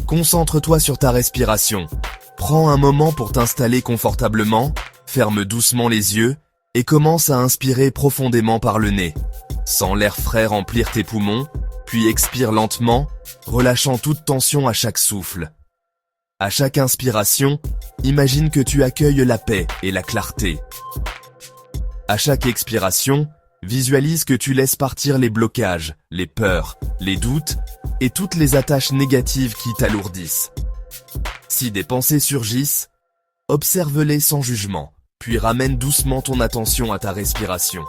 Concentre-toi sur ta respiration. Prends un moment pour t'installer confortablement, ferme doucement les yeux et commence à inspirer profondément par le nez. Sens l'air frais remplir tes poumons, puis expire lentement, relâchant toute tension à chaque souffle. À chaque inspiration, imagine que tu accueilles la paix et la clarté. À chaque expiration, visualise que tu laisses partir les blocages, les peurs, les doutes et toutes les attaches négatives qui t'alourdissent. Si des pensées surgissent, observe-les sans jugement, puis ramène doucement ton attention à ta respiration.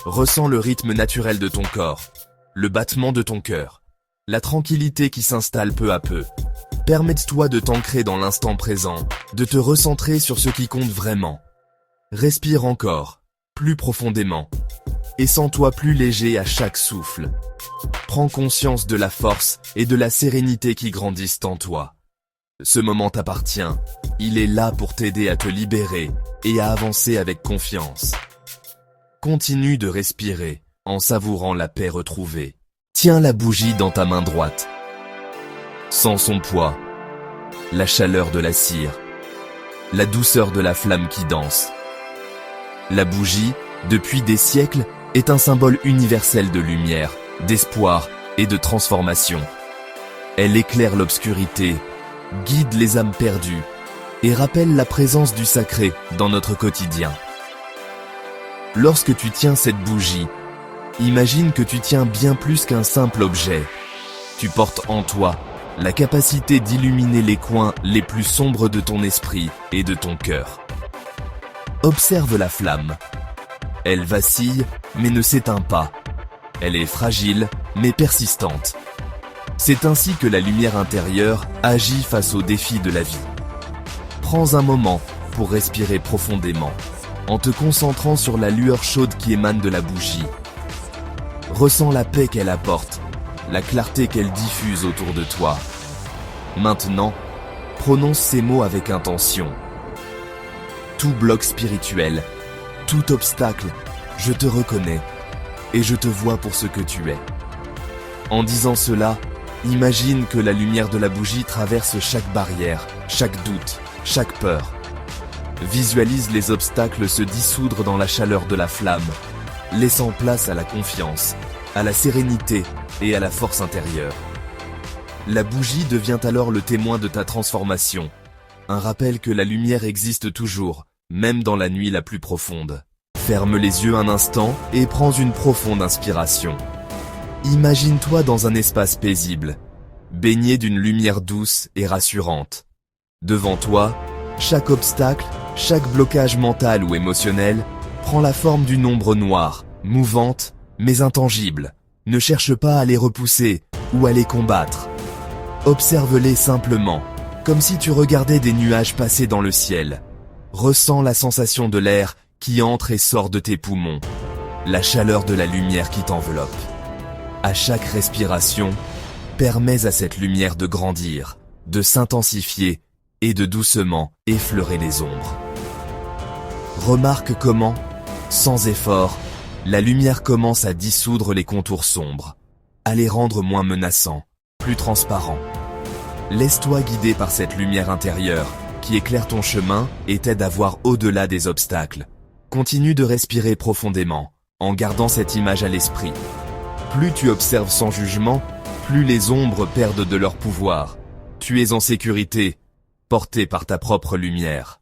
Ressens le rythme naturel de ton corps, le battement de ton cœur, la tranquillité qui s'installe peu à peu. Permette-toi de t'ancrer dans l'instant présent, de te recentrer sur ce qui compte vraiment. Respire encore, plus profondément, et sens-toi plus léger à chaque souffle. Prends conscience de la force et de la sérénité qui grandissent en toi. Ce moment t'appartient, il est là pour t'aider à te libérer et à avancer avec confiance. Continue de respirer, en savourant la paix retrouvée. Tiens la bougie dans ta main droite. Sens son poids, la chaleur de la cire, la douceur de la flamme qui danse. La bougie, depuis des siècles, est un symbole universel de lumière, d'espoir et de transformation. Elle éclaire l'obscurité, guide les âmes perdues et rappelle la présence du sacré dans notre quotidien. Lorsque tu tiens cette bougie, imagine que tu tiens bien plus qu'un simple objet. Tu portes en toi la capacité d'illuminer les coins les plus sombres de ton esprit et de ton cœur. Observe la flamme. Elle vacille, mais ne s'éteint pas. Elle est fragile, mais persistante. C'est ainsi que la lumière intérieure agit face aux défis de la vie. Prends un moment pour respirer profondément, en te concentrant sur la lueur chaude qui émane de la bougie. Ressens la paix qu'elle apporte, la clarté qu'elle diffuse autour de toi. Maintenant, prononce ces mots avec intention. Tout bloc spirituel, tout obstacle, je te reconnais et je te vois pour ce que tu es. En disant cela, imagine que la lumière de la bougie traverse chaque barrière, chaque doute, chaque peur. Visualise les obstacles se dissoudre dans la chaleur de la flamme, laissant place à la confiance, à la sérénité et à la force intérieure. La bougie devient alors le témoin de ta transformation, un rappel que la lumière existe toujours, même dans la nuit la plus profonde. Ferme les yeux un instant et prends une profonde inspiration. Imagine-toi dans un espace paisible, baigné d'une lumière douce et rassurante. Devant toi, chaque obstacle, chaque blocage mental ou émotionnel prend la forme d'une ombre noire, mouvante, mais intangible. Ne cherche pas à les repousser ou à les combattre. Observe-les simplement, comme si tu regardais des nuages passer dans le ciel. Ressens la sensation de l'air qui entre et sort de tes poumons, la chaleur de la lumière qui t'enveloppe. À chaque respiration, permets à cette lumière de grandir, de s'intensifier et de doucement effleurer les ombres. Remarque comment, sans effort, la lumière commence à dissoudre les contours sombres, à les rendre moins menaçants, plus transparents. Laisse-toi guider par cette lumière intérieure qui éclaire ton chemin et t'aide à voir au-delà des obstacles. Continue de respirer profondément, en gardant cette image à l'esprit. Plus tu observes sans jugement, plus les ombres perdent de leur pouvoir. Tu es en sécurité, porté par ta propre lumière.